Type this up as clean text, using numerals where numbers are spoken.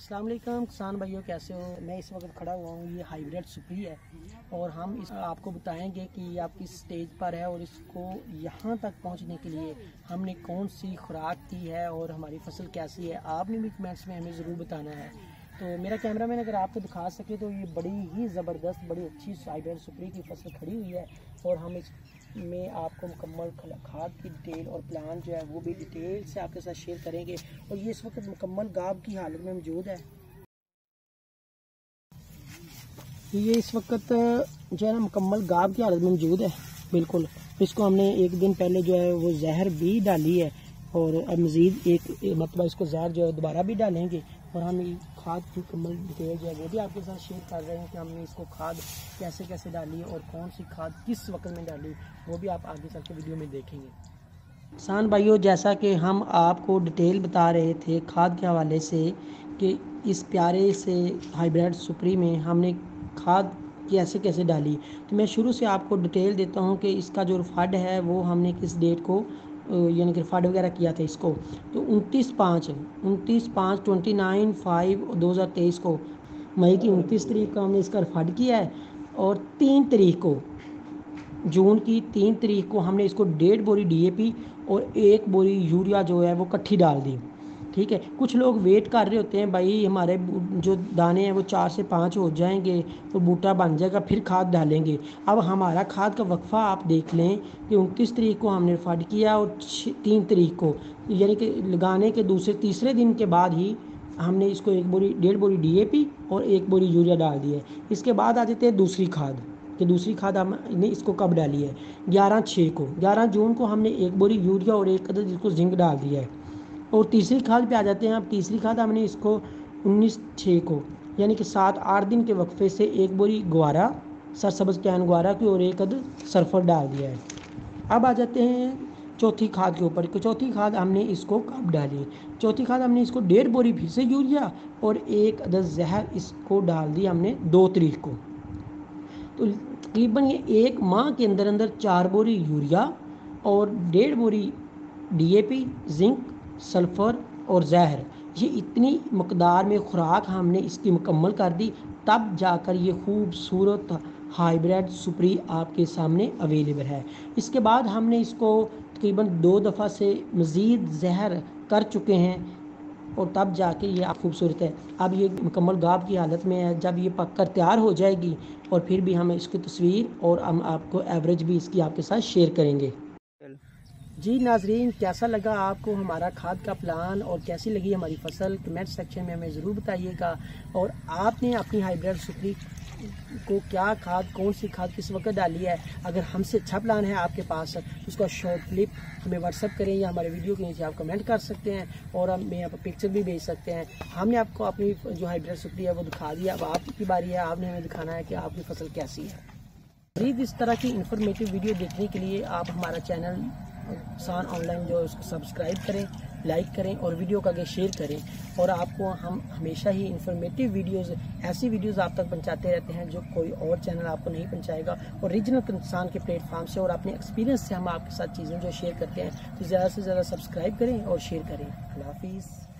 अस्सलाम वालेकुम किसान भाइयों, कैसे हो। मैं इस वक्त खड़ा हुआ हूँ, ये हाइब्रिड सुप्री है और हम इस आपको बताएंगे कि ये आप किस स्टेज पर है और इसको यहाँ तक पहुँचने के लिए हमने कौन सी खुराक की है और हमारी फसल कैसी है। आपने भी कमेंट्स में हमें ज़रूर बताना है। तो मेरा कैमरामैन अगर आपको दिखा सके तो ये बड़ी ही ज़बरदस्त, बड़ी अच्छी हाइब्रिड सुप्री की फसल खड़ी हुई है और हम इसमें आपको मुकम्मल खाद की डिटेल और प्लान जो है वो भी डिटेल से आपके साथ शेयर करेंगे। और ये इस वक्त मुकम्मल गाब की हालत में मौजूद है। ये इस वक्त जो है ना मुकम्मल गाब की हालत में मौजूद है बिल्कुल। इसको हमने एक दिन पहले जो है वो जहर भी डाली है और अब मज़ीद एक मतलब इसको जहर जो है दोबारा भी डालेंगे और हम खाद की मुकम्मल डिटेल जो है वो भी आपके साथ शेयर कर रहे हैं कि हमने इसको खाद कैसे कैसे डाली और कौन सी खाद किस वक्त में डाली, वो भी आप आगे चल के वीडियो में देखेंगे। किसान भाइयों, जैसा कि हम आपको डिटेल बता रहे थे खाद के हवाले से कि इस प्यारे से हाइब्रिड सुप्री में हमने खाद कैसे कैसे डाली, तो मैं शुरू से आपको डिटेल देता हूं कि इसका जो फड है वो हमने किस डेट को यानी कि फड वगैरह किया था इसको, तो 29/5/2023 को, मई की 29 तारीख को हमने इसका फड किया है और 3 तारीख को, जून की 3 तारीख को हमने इसको 1.5 बोरी DAP और 1 बोरी यूरिया जो है वो इकट्ठी डाल दी। ठीक है, कुछ लोग वेट कर रहे होते हैं भाई हमारे जो दाने हैं वो 4 से 5 हो जाएंगे तो बूटा बन जाएगा फिर खाद डालेंगे। अब हमारा खाद का वक्फा आप देख लें कि 29 तारीख को हमने फड किया और 3 तारीख को यानी कि लगाने के तीसरे दिन के बाद ही हमने इसको 1.5 बोरी DAP और 1 बोरी यूरिया डाल दी है। इसके बाद आ जाते हैं दूसरी खाद कि दूसरी खाद हमने इसको कब डाली है। 11 जून को हमने 1 बोरी यूरिया और 1 अदद इसको जिंक डाल दिया है। और तीसरी खाद पे आ जाते हैं। अब तीसरी खाद हमने इसको 19/6 को यानी कि 7-8 दिन के वक्फे से 1 बोरी ग्वारा, सरसब्ज कैन ग्वारा की और 1 अदद सल्फर डाल दिया है। अब आ जाते हैं चौथी खाद के ऊपर कि चौथी खाद हमने इसको कब डाली। चौथी खाद हमने इसको 1.5 बोरी फिर से यूरिया और 1 अदद जहर इसको डाल दी हमने 2 तारीख को। तो तकरीबन ये 1 माह के अंदर अंदर 4 बोरी यूरिया और 1.5 बोरी DAP, जिंक, सल्फ़र और जहर, ये इतनी मकदार में खुराक हमने इसकी मुकम्मल कर दी, तब जाकर ये खूबसूरत हाइब्रिड सुप्री आपके सामने अवेलेबल है। इसके बाद हमने इसको तकरीबन 2 दफ़ा से मज़ीद जहर कर चुके हैं और तब जाके ये खूबसूरत है। अब ये मुकम्मल गाब की हालत में है। जब ये पक कर तैयार हो जाएगी और फिर भी हम इसकी तस्वीर और हम आपको एवरेज भी इसकी आपके साथ शेयर करेंगे। जी नाजरीन, कैसा लगा आपको हमारा खाद का प्लान और कैसी लगी हमारी फसल, कमेंट सेक्शन में हमें ज़रूर बताइएगा। और आपने अपनी हाइब्रिड सुप्री को क्या खाद, कौन सी खाद किस वक्त डाली है। अगर हमसे अच्छा प्लान है आपके पास तो उसका शॉर्ट क्लिप हमें व्हाट्सअप करें या हमारे वीडियो के नीचे आप कमेंट कर सकते हैं और हमें आप पिक्चर भी भेज सकते हैं। हमने आपको अपनी जो हाइब्रिड सुप्री है वो दिखा दिया, अब आपकी बारी है, आपने हमें दिखाना है कि आपकी फसल कैसी है। मज़ीद इस तरह की इन्फॉर्मेटिव वीडियो देखने के लिए आप हमारा चैनल किसान ऑनलाइन जो है उसको सब्सक्राइब करें, लाइक करें और वीडियो को आगे शेयर करें। और आपको हम हमेशा ही इन्फॉर्मेटिव वीडियोस, ऐसी वीडियोस आप तक पहुंचाते रहते हैं जो कोई और चैनल आपको नहीं पहुंचाएगा। और रीजनल किसान के प्लेटफॉर्म से और अपने एक्सपीरियंस से हम आपके साथ चीज़ें जो शेयर करते हैं, तो ज़्यादा से ज़्यादा सब्सक्राइब करें और शेयर करें। अल्लाह हाफिज़।